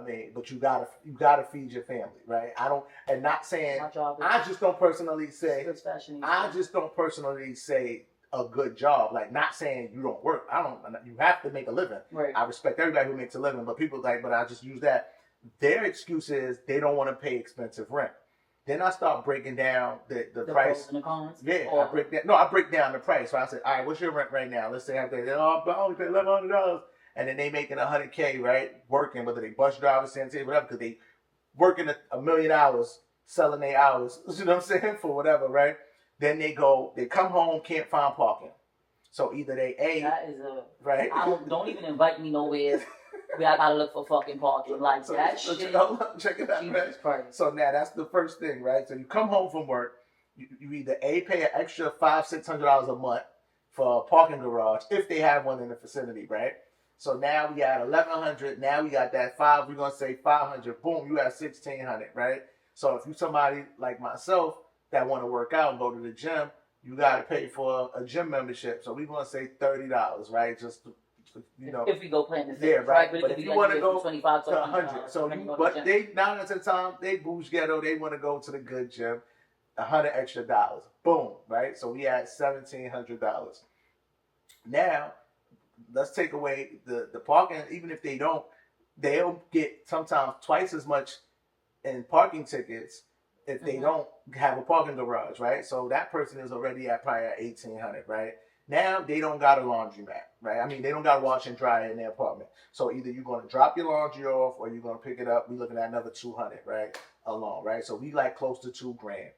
mean, but you gotta feed your family, right? And not saying I just don't personally say a good job. Like, not saying you don't work. You have to make a living. Right. I respect everybody who makes a living, but people but I just use that. Their excuse is they don't want to pay expensive rent. Then I start breaking down the price. Pros and the cons? Yeah, I break down the price. So I said, all right, what's your rent right now? Let's say I only pay $1,100, and then they making $100K, right? Working, whether they bus drivers, sanitary, whatever, because they working a million hours, selling their hours. You know what I'm saying? For whatever, right? Then they come home, can't find parking. So either that is right. Don't even invite me nowhere. I gotta look for fucking parking. Like, that shit. Check it out, Jesus Christ. So now that's the first thing, right? So you come home from work, you either pay an extra $500-$600 a month for a parking garage if they have one in the vicinity, right? So now we got $1,100. Now we got that we're gonna say $500. Boom, you have $1,600, right? So if you somebody like myself that want to work out and go to the gym, you gotta pay for a gym membership. So we're gonna say $30, right? Just to, if we go playing the fitness, right? But if you want to go 25 to 100, but they 9 out of 10 times they booze ghetto. They want to go to the good gym, $100 extra. Boom, right? So we had $1,700. Now let's take away the parking. Even if they'll get sometimes twice as much in parking tickets if they don't have a parking garage, right? So that person is already probably at $1,800, right? Now they don't got a laundromat, right? I mean, they don't got wash and dry in their apartment. So either you're going to drop your laundry off or you're going to pick it up. We're looking at another $200, right? Alone, right? So we like close to $2,000.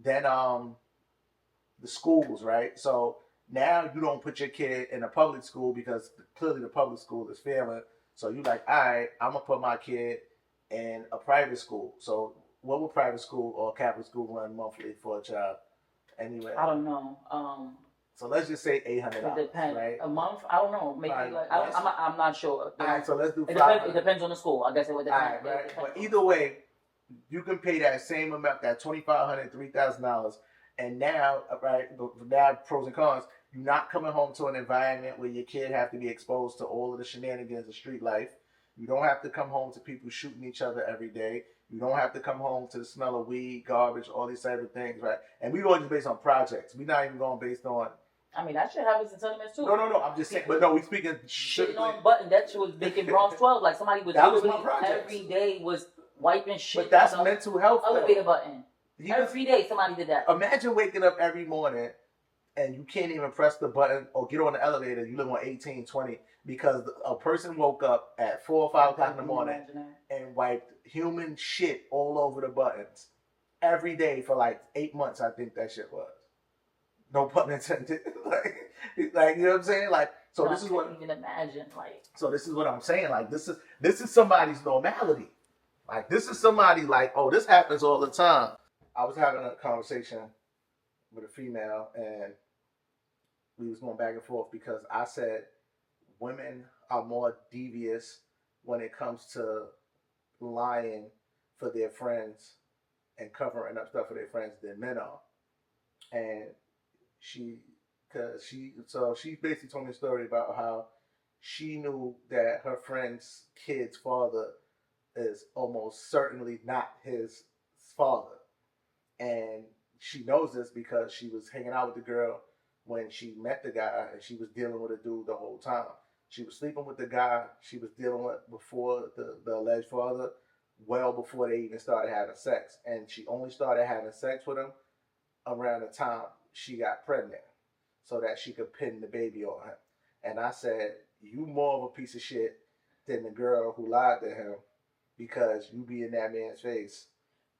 Then the schools, right? So now you don't put your kid in a public school because clearly the public school is failing. So you like, all right, I'm gonna put my kid in a private school. So what would private school or Catholic school run monthly for a child? Anyway, I don't know. So let's just say $800. It depends. Right? A month? I don't know. Maybe I'm not sure. All right, so let's do it depends on the school. I guess it would depend. All right, right. But either way, you can pay that same amount, that $2,500, $3,000, and now, right? Now, pros and cons. You're not coming home to an environment where your kid have to be exposed to all of the shenanigans of street life. You don't have to come home to people shooting each other every day. You don't have to come home to the smell of weed, garbage, all these type of things, right? And we going just based on projects. We're not even going based on. I mean, that shit happens in tenements too. No. I'm just saying. But no, we speaking. Shitting on button. That shit was big in Bronx 12. Like somebody was. That was my project. Every day was wiping shit. But that's mental health. Elevator button. Every day somebody did that. Imagine waking up every morning and you can't even press the button or get on the elevator. You live on 18, 20 because a person woke up at 4 or 5 o'clock in the morning and wiped human shit all over the buttons every day for like 8 months. I think that shit was. No pun intended. like you know what I'm saying? Like, so no, this is what. I can't even imagine. Like, so this is what I'm saying. Like, this is somebody's normality. Like, this is somebody like, oh, this happens all the time. I was having a conversation with a female and we was going back and forth because I said women are more devious when it comes to lying for their friends and covering up stuff for their friends than men are. And she basically told me a story about how she knew that her friend's kid's father is almost certainly not his father. And she knows this because she was hanging out with the girl when she met the guy and she was dealing with a dude the whole time. She was sleeping with the guy she was dealing with before the alleged father, well before they even started having sex. And she only started having sex with him around the time she got pregnant so that she could pin the baby on him. And I said, you more of a piece of shit than the girl who lied to him because you be in that man's face.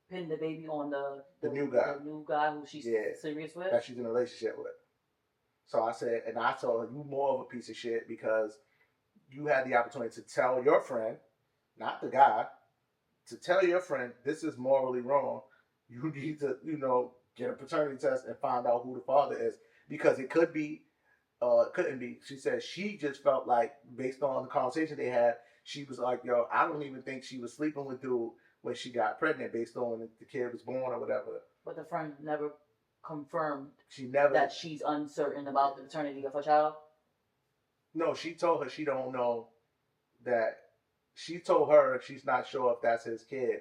Pin the baby on the new guy. The new guy who she's serious with? That she's in a relationship with. So I said, and I told her, you more of a piece of shit because you had the opportunity to tell your friend, not the guy, to tell your friend this is morally wrong. You need to, get a paternity test and find out who the father is because it could be, couldn't be. She said she just felt like, based on the conversation they had, she was like, yo, I don't even think she was sleeping with dude when she got pregnant based on when the kid was born or whatever. But the friend never confirmed that she's uncertain about the paternity of her child? No, she told her she don't know that she told her she's not sure if that's his kid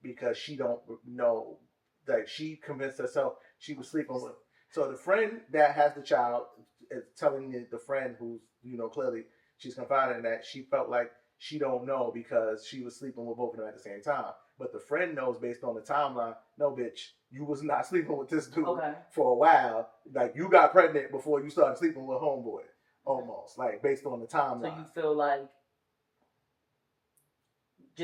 because she don't know. Like she convinced herself she was sleeping with. So the friend that has the child is telling the friend who's clearly she's confiding that she felt like she don't know because she was sleeping with both of them at the same time. But the friend knows based on the timeline, no bitch, you was not sleeping with this dude for a while. Like you got pregnant before you started sleeping with homeboy. Almost. Like based on the timeline. So you feel like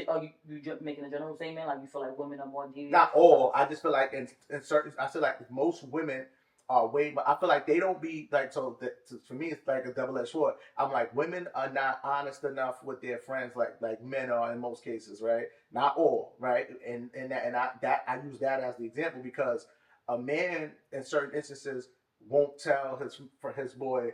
are you making a general statement? Like you feel like women are more devious? Not all. I just feel like in certain, I feel like most women are way, but I feel like they don't be like, so for me, it's like a double-edged sword. I'm like, women are not honest enough with their friends like men are in most cases, right? Not all, right? And I use that as the example because a man in certain instances won't tell his boy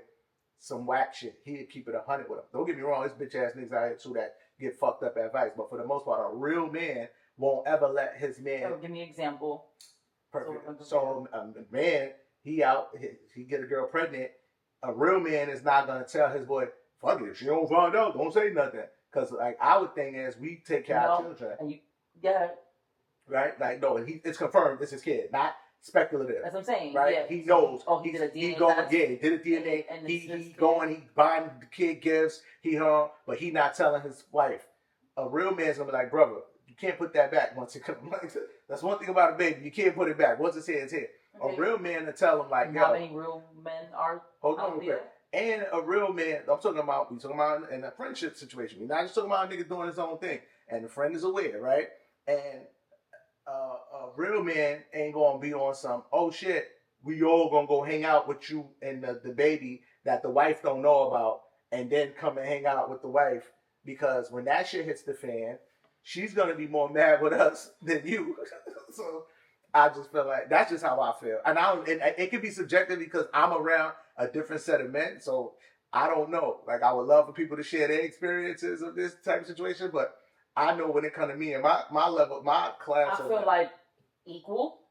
some whack shit. He'd keep it 100 with him. Don't get me wrong, there's bitch ass niggas out here too that get fucked up advice, but for the most part, a real man won't ever let his man. So give me an example. Perfect. So a man, he get a girl pregnant. A real man is not gonna tell his boy, fuck it, if she don't find out, don't say nothing. Cause like our thing is we take care of children. And right? Like no, it's confirmed it's his kid, not speculative. That's what I'm saying. Right? Yeah. He knows. Oh, he did a DNA he did a DNA. And he buying the kid gifts. But he not telling his wife. A real man's gonna be like, brother, you can't put that back once it comes. That's one thing about a baby. You can't put it back. Once it's here, it's here. Okay. A real man to tell him like, how many real men are out there? And a real man, we talking about in a friendship situation. We're not just talking about a nigga doing his own thing. And the friend is aware, right? And a real man ain't gonna be on some, oh shit, we all gonna go hang out with you and the baby that the wife don't know about, and then come and hang out with the wife, because when that shit hits the fan, she's gonna be more mad with us than you. So I just feel like that's just how I feel, and it can be subjective because I'm around a different set of men, so I don't know. Like I would love for people to share their experiences of this type of situation, but I know when it comes to me and my level, my class. I feel like equal.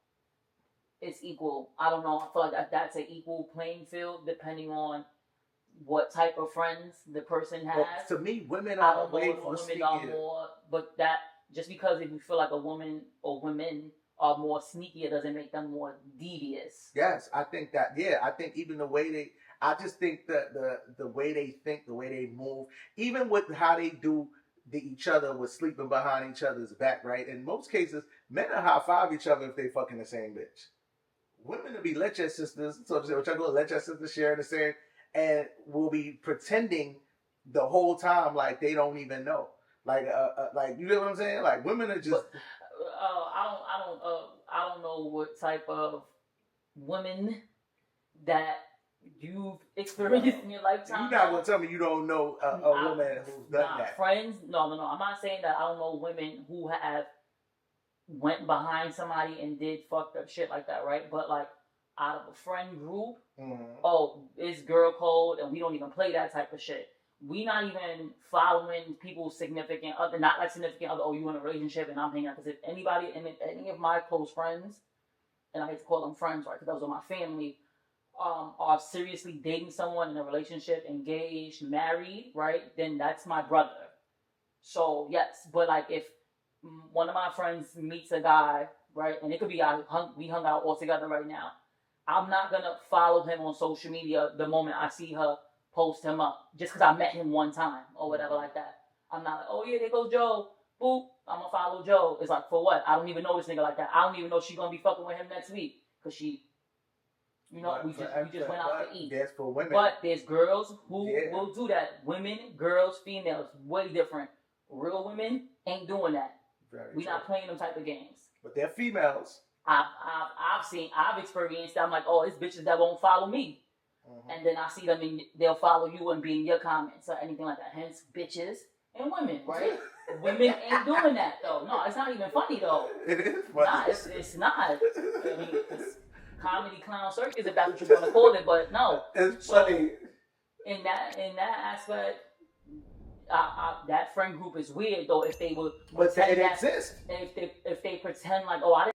It's equal. I don't know. I feel like that's an equal playing field depending on what type of friends the person has. Well, to me, women are way more sneaky. But that just because if you feel like a woman or women are more sneaky, it doesn't make them more devious. Yes, I think that. Yeah, I think even the way I just think that the way they think, the way they move, even with how they do each other with sleeping behind each other's back, right? In most cases, men will high five each other if they fucking the same bitch. Women will be let your sisters, so to say, which I go let your sisters share the same, and will be pretending the whole time like they don't even know. Like you know what I'm saying? Like women are just. I don't know what type of women that you've experienced in your lifetime. You're not gonna tell me you don't know a woman who's done that. Friends? No. I'm not saying that I don't know women who have went behind somebody and did fucked up shit like that, right? But like out of a friend group, it's girl code, and we don't even play that type of shit. We not even following people's significant other, not like significant other. Oh, you in a relationship and I'm hanging out. Because if any of my close friends, and I hate to call them friends, right? Because those are my family. Are seriously dating someone in a relationship, engaged, married, right? Then that's my brother. So yes, but like if one of my friends meets a guy, right, and it could be we hung out all together right now, I'm not gonna follow him on social media the moment I see her post him up just because I met him one time or whatever like that. I'm not like, oh yeah, there goes Joe. Boop, I'm gonna follow Joe. It's like, for what? I don't even know this nigga like that. I don't even know she's gonna be fucking with him next week because she. We just went out to eat. That's for women. But there's girls who will do that. Women, girls, females, way different. Real women ain't doing that. We're not playing them type of games. But they're females. I've experienced that. I'm like, oh, it's bitches that won't follow me. Mm-hmm. And then I see them and they'll follow you and be in your comments or anything like that. Hence, bitches and women, right? Women ain't doing that though. No, it's not even funny though. It is funny. Nah, it's not. I mean, it's comedy clown circus, if that's what you want to call it, but no. It's funny. In that aspect, that friend group is weird though. If they would, but it exists. If they pretend like, oh, I